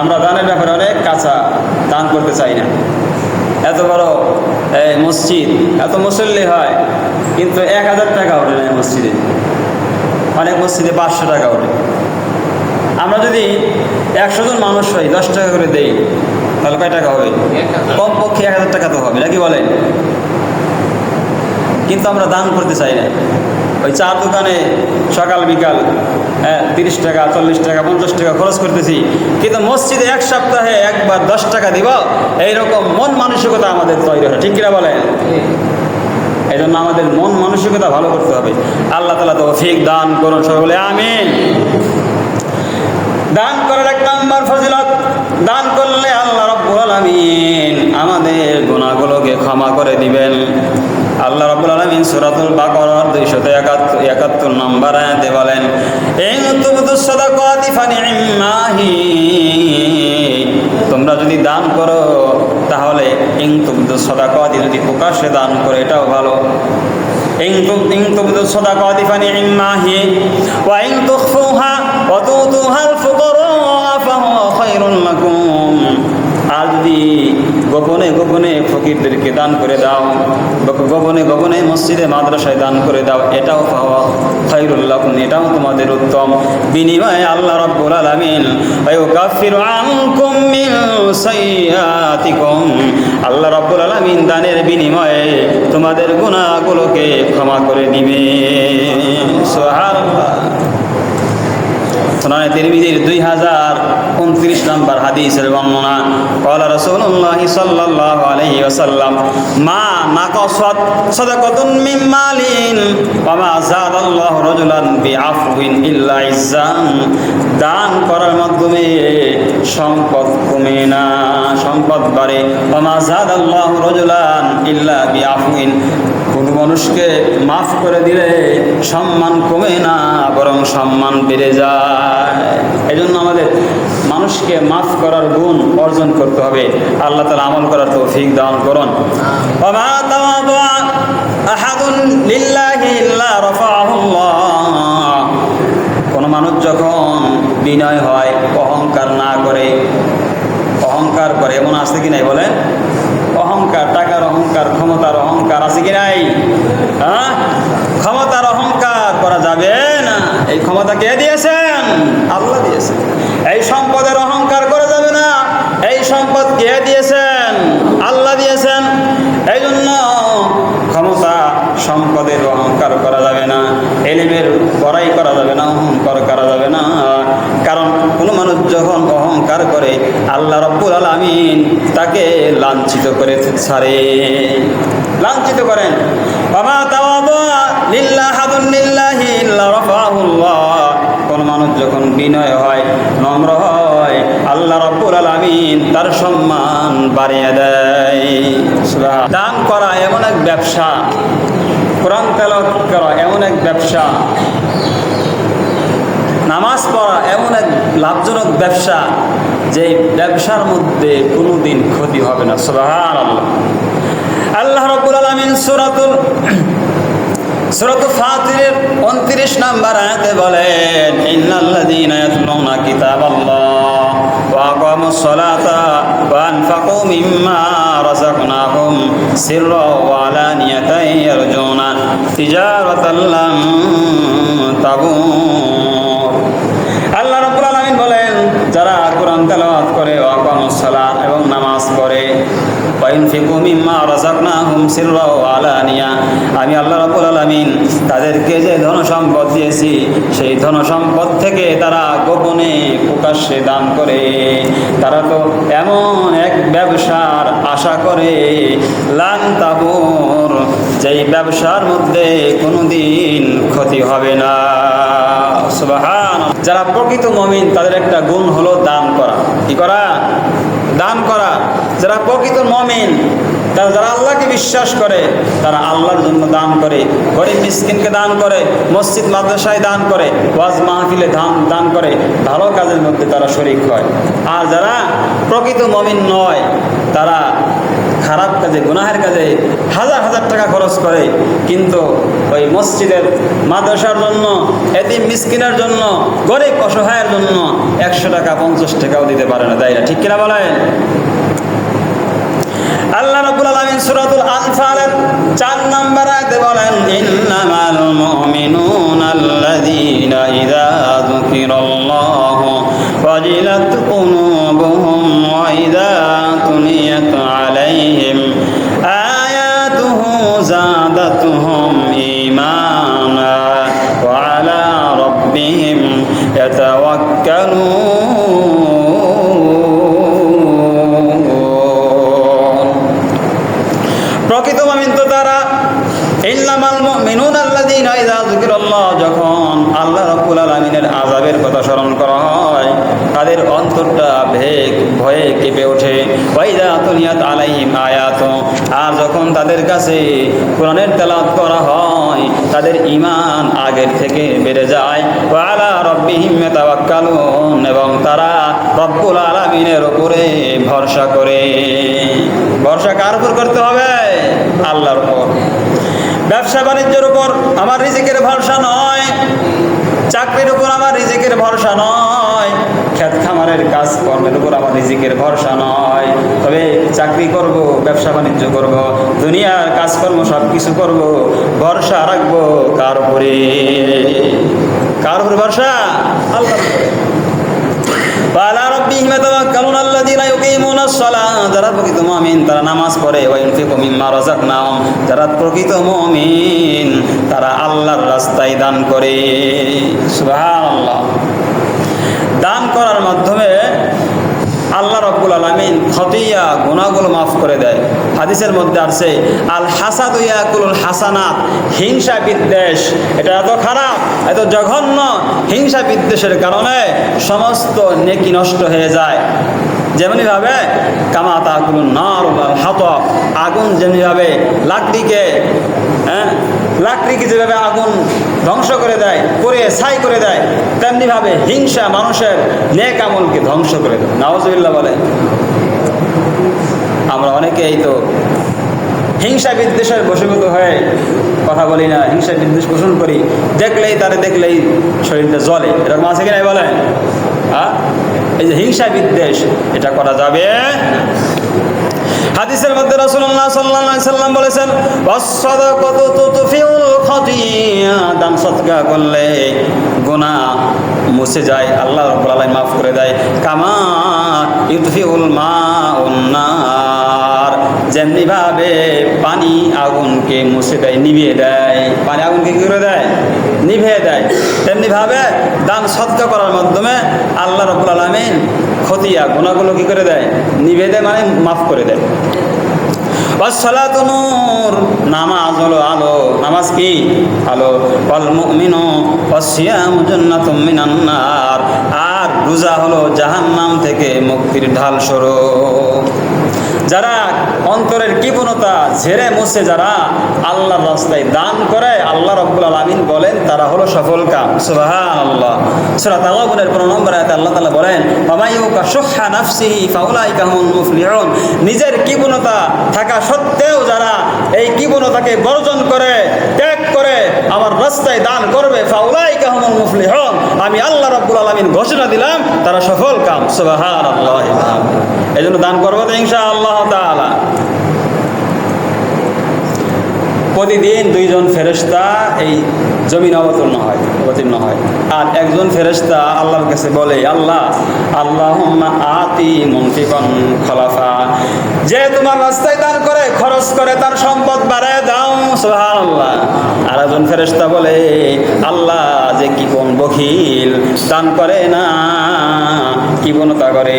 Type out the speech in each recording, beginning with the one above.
আমরা দানের ব্যাপারে অনেক কাঁচা, দান করতে চাই না। এত বড় মসজিদ, এত মুসল্লি হয়, কিন্তু 1000 টাকা ওঠে না মসজিদে। অনেক মসজিদে 500 টাকা ওঠে। আমরা যদি 100 জন মানুষ হই, 10 টাকা করে দেই, তাহলে কয় টাকা হবে? কমপক্ষে 1000 টাকা তো হবে, নাকি বলেন? কিন্তু আমরা দান করতে চাই না। ওই চার দোকানে সকাল বিকাল 30 টাকা, 40 টাকা, 50 টাকা খরচ করতেছি, কিন্তু মসজিদে 1 সপ্তাহে একবার 10 টাকা দিব, এইরকম মন মানসিকতা আমাদের তৈরি হয়। ঠিক কিনা বলেন? এই জন্য আমাদের মন মানসিকতা ভালো করতে হবে। আল্লাহ তাআলা তৌফিক দান করুন সকলে, আমিন। দান করার 1 নম্বর ফজিলত, দান করলে আল্লাহ রাব্বুল আলামিন আমাদের গুনাহগুলোকে ক্ষমা করে দিবেন। আল্লাহ রাব্বুল আলামিন সূরাতুল বাকারার 271 নম্বর আয়াতে বলেন, ইন তুবদুস সাদাকাতি ফানি'মাহি, তোমরা যদি দান করো তাহলে ইন তুবদুস সাদাকাতি, যদি প্রকাশ্যে দান করো এটাও ভালো। ইন তুবদুস সাদাকাতি ফানি'মাহি ওয়া ইন তুখফুহা ওয়া তুতুহাল ফুকারা ফাহুয়া খায়রুল লাকুম, আর যদি গোপনে গোপনে ফকিরদেরকে দান করে দাও, গোপনে গোপনে মসজিদে মাদ্রাসায় দান করে দাও, এটাও পাওয়া খায়রুল লাকুম, এটাও তোমাদের উত্তম। বিনিময়ে আল্লাহ রাব্বুল আলামিন ওয়ায়ুকাফিরু আনকুম মিন সাইয়্যাতিকুম, আল্লাহ রাব্বুল আলামিন দানের বিনিময়ে তোমাদের গুনাহগুলোকে ক্ষমা করে দিবেন। সুবহানাল্লাহ। সুনানে তিরমিজির 2029 নম্বর হাদিসের বর্ণনা, ক্বালা রাসূলুল্লাহ সাল্লাল্লাহু আলাইহি ওয়াসাল্লাম, মা নাকাসাত সাদাকাতুন মিন মালিন ওয়া মা যাদাল্লাহু রাজুলান বিআফওয়িন ইল্লা ইজ্জান, দান করার মাধ্যমে সম্পদ কমে না, সম্পদ বাড়ে। ওয়া মা যাদাল্লাহু রাজুলান ইল্লা বিআফওয়িন, কোন মানুষকে মাফ করে দিলে সম্মান কমে না, বরং সম্মান বেড়ে যায়। এই জন্য আমাদের মানুষকে মাফ করার গুণ অর্জন করতে হবে। আল্লাহ তাআলা আমল করার তৌফিক দান করুন। ওয়া মা তাওয়াদা আহাদুন লিল্লাহি ইল্লা রাফাআহুল্লাহ, কোন মানুষ যখন বিনয় হয়, অহংকার না করে, অহংকার করে, এমন আছে কি নাই বলেন? অহংকার, টাকার অহংকার, ক্ষমতার অহংকার আছে কি নাই? হ্যাঁ, ক্ষমতার অহংকার করা যাবে না। এই ক্ষমতা কে দিয়েছেন? আল্লাহ দিয়েছেন। এই সম্পদের অহংকার করা যাবে না। এই সম্পদ কে দিয়েছেন? আল্লাহ দিয়েছেন। এই জন্য ক্ষমতা সম্পদের অহংকার করা যাবে না, ইলমের বড়াই করা যাবে না, অহংকার করা যাবে না। কারণ কোনো মানুষ যখন অহংকার করে, আল্লাহ রাব্বুল আলামিন তাকে লাঞ্ছিত করে ছাড়ে, লাঞ্ছিত করেন। বাবা তাওয়াদা লিল্লাহাদুন লিল্লাহি ইল্লা রাফাহুল্লাহ, কোন মানুষ যখন বিনয় হয়, নম্র হয়, আল্লাহ রাব্বুল আলামিন তার সম্মান বাড়িয়ে দেয়। সুবহান। দান করা এমন এক ব্যবসা, কোরআন তেলাওয়াত করা এমন এক ব্যবসা, নামাজ পড়া এমন এক লাভজনক ব্যবসা, যে ব্যবসার মধ্যে কোনোদিন ক্ষতি হবে না। সুবহানাল্লাহ। আল্লাহ রাব্বুল আলামিন সূরাতুল ফাতিরের 29 নম্বর আয়াতে বলেন, ইন্নাল্লাযীনা ইয়াতলুনা কিতাবাল্লাহ ওয়া আকামুস সালাতা ওয়া আনফাকু মিম্মা রাযাকনাহুম সিররাও ওয়া আলানিয়াতান ইয়ারজুনা তিজারাতাল লান তাবুর। আল্লাহ রাব্বুল আলামিন বলেন, যারা কোরআন তেলাওয়াত করে, ওয়া আকামুস সালাত, এবং নামাজ পড়ে, ওয়া আনফাকু মিম্মা রাযাকনাহুম সিররাও ওয়া আলানিয়া, আমি আল্লাহ রাব্বুল আলামিন তাদেরকে যে ধন সম্পদ দিয়েছি, সেই ধন সম্পদ থেকে তারা গোপনে প্রকাশ্যে দান করে, তারা তো এমন এক ব্যবসার আশা করে, লান তাবুর, যেই ব্যবসার মধ্যে কোনোদিন ক্ষতি হবে না। সুবহানাল্লাহ। যারা প্রকৃত মুমিন তাদের একটা গুণ হলো দান করা। কি করা? দান করা। যারা প্রকৃত মুমিন, যারা আল্লাহকে বিশ্বাস করে, তারা আল্লাহর জন্য দান করে, গরিব মিসকিনকে দান করে, মসজিদ মাদ্রাসায় দান করে, ওয়াজ মাহফিলে দান করে, ভালো কাজের মধ্যে তারা শরীক হয়। আর যারা প্রকৃত মুমিন নয়, তারা খারাপ কাজে, গুনাহের কাজে হাজার হাজার টাকা খরচ করে, কিন্তু ওই মসজিদের, মাদ্রাসার জন্য, এতিম মিসকিনের জন্য, গরিব অসহায়ের জন্য 100 টাকা 50 টাকাও দিতে পারে না, তাই না? ঠিক কিনা বলেন? আল্লাহ রাব্বুল আলামিন সূরাতুল আনফালের 4 নম্বর আয়াতে বলেন, ইন্নামাল মুমিনুনাল্লাযীনা ইযা যুকিরাল্লাহু ওয়াজিলাত কুলুবুহুম ওয়া ইযা তুলিয়াত আলাইহিম আয়াতুহু যাদাতুহুম ঈমানা ওয়া আলা রাব্বিহিম ইয়াতাওয়াক্কালুন। প্রকৃত মুমিন তো তারা, ইন্নামাল মুমিনুনাল্লাযীনা ইযা যুকিরাল্লাহ, যখন আল্লাহ রাব্বুল আলামিনের আযাবের কথা স্মরণ করা হয় তাদের অন্তরটা ভয়ে কেঁপে ওঠে। ওয়া ইযা তুলিয়াত আলাইহিম আয়াতু, আর যখন তাদের কাছে কোরআনের তেলাওয়াত করা হয় তাদের ঈমান আগের থেকে বেড়ে যায়। ওয়া আলা রাব্বিহিম ইয়াতাওয়াক্কালুন, এবং তারা রব্বুল আলামিনের উপরে ভরসা করে। ভরসা কার উপর করতে হবে? আল্লাহর উপর। ব্যবসা বাণিজ্যের উপর আমার রিজিকের ভরসা নয়, চাকরির উপর আমার রিজিকের ভরসা নয়, ক্ষেত খামারের কাজ কর্মের উপর আমার রিজিকের ভরসা নয়। তবে চাকরি করব, ব্যবসা বাণিজ্য করব, দুনিয়ার কাজকর্ম সব কিছু করব, ভরসা রাখবো কার উপরে? কার উপরে ভরসা? আল্লাহর উপরে। ওয়ালা রাব্বিহিম ইয়াতাওয়াক্কালুন আল্লাযীনা ইউকিমুনাস সালাহ, যারা প্রকৃত মুমিন তারা নামাজ পড়ে। ওয়া ইউনফিকু মিম্মা রাযাকনাহুম, যারা প্রকৃত মুমিন তারা আল্লাহর রাস্তায় দান করে। সুবহানাল্লাহ। দান করার মাধ্যমে আল্লাহ রাব্বুল আলামিন খতিয়া, গুনাহগুলো মাফ করে দেয়। হাদিসের মধ্যে আছে, আল হাসাদু ইয়াকুলুল হাসানাত, হিংসা বিদ্বেষ এটা এত খারাপ, এত জঘন্য, হিংসা বিদ্বেষের কারণে সমস্ত নেকি নষ্ট হয়ে যায়। যেমনিভাবে কামা তাকুলুন নার ওয়াল হাতাব, আগুন যেমনিভাবে লাকড়িকে যেভাবে আগুন ধ্বংস করে দেয়, পুড়িয়ে ছাই করে দেয়, তেমনিভাবে হিংসা মানুষের নেক আমলকে ধ্বংস করে দেয়। নাউজুবিল্লাহ বলে। আমরা অনেকেই তো হিংসা বিদ্বেষের বশীভূত হয়ে কথা বলি না, হিংসা বিদ্বেষ পোষণ করি, দেখলেই শরীরটা জ্বলে। এরকম আছে কিনা বলেন? এই যে হিংসা বিদ্বেষ, এটা করা যাবে। হাদিসের মধ্যে রাসূলুল্লাহ সাল্লাল্লাহু আলাইহি সাল্লাম বলেছেন, ওয়াস-সাদাকাতু তুতফিউল খাতিয়া, দান সদকা করলে গুনাহ মুছে যায়, আল্লাহ রাব্বুল আলামিন মাফ করে দেয়। কামা ইউতফিউল মাউন নার, যেমনিভাবে পানি আগুনকে মুছে দেয়, নিভিয়ে দেয়। পানি আগুনকে কি করে দেয়? নিভিয়ে দেয়। তেমনিভাবে দান সদকা করার মাধ্যমে আল্লাহ রাব্বুল আলামিন খতিয়া, গুনাহগুলো কি করে দেয়? নিভিয়ে দেয়, মানে মাফ করে দেয়। ওয়াস-সালাতু নূর, নামাজ হলো আলো। নামাজ কি? আলো। ওয়াল মুমিনু ওয়াস-সিয়ামু জান্নাতুম মিনান নার, আর রোজা হলো জাহান্নাম থেকে মুক্তির ঢাল স্বরূপ। যারা অন্তরের কৃপণতা ঝেড়ে মুছে যারা আল্লাহর রাস্তায় দান করে, আল্লাহ রাব্বুল আলামিন বলেন তারা হলো সফল কাম। সুবহানাল্লাহ। সূরা তাগাবুনের 15 নম্বর আয়াতে আল্লাহ তাআলা বলেন, ওয়ামাইয়ুকা শুহা নাফসিহি ফাউলাইকা হুমুল মুফলিহুন, নিজের কৃপণতা থাকা সত্ত্বেও যারা এই কৃপণতাকে বর্জন করে, ত্যাগ করে আমার রাস্তায় দান করবে, ফাউলাইকা হুমুল মুফলিহুন, আমি আল্লাহ রাব্বুল আলামিন ঘোষণা দিলাম তারা সফল কাম। সুবহানাল্লাহ। এজন্য দান করবো তো ইনশাআল্লাহ তাআলা। প্রতিদিন 2 জন ফেরেশতা এই জমিন অবতীর্ণ হয়, আর একজন ফেরেশতা আল্লাহর কাছে বলে, আল্লাহুম্মা আতি মুনফিকান খলাফা, যে তোমার রাস্তায় দান করে, খরচ করে, তার সম্পদ বাড়ায় দাও। সুবহানাল্লাহ। আর একজন ফেরেশতা বলে, আল্লাহ যে কিপন বখিল, দান করে না, কৃপণতা করে,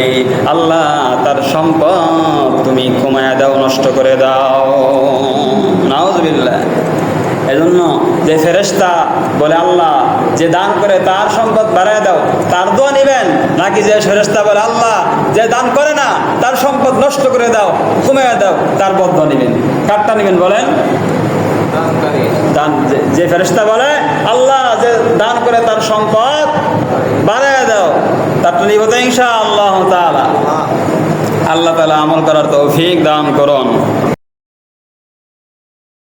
আল্লাহ তার সম্পদ তুমি কমায়া দাও, নষ্ট করে দাও। নাউযুবিল্লাহ। এজন্য যে ফেরেশতা বলে আল্লাহ যে দান করে তার সম্পদ বাড়ায় দাও, তার দোয়া নিবেন, নাকি যে ফেরেশতা বলে আল্লাহ যে দান করে না তার সম্পদ নষ্ট করে দাও, কমিয়ে দাও, তার বদদোয়া নিবেন? কারটা নিবেন বলেন? দান, যে ফেরেশতা বলে আল্লাহ যে দান করে তার সম্পদ বাড়ায় দাও, তারটা নিব তো ইনশাআল্লাহ তাআলা। আল্লাহ তাআলা আমল করার তৌফিক দান করুন।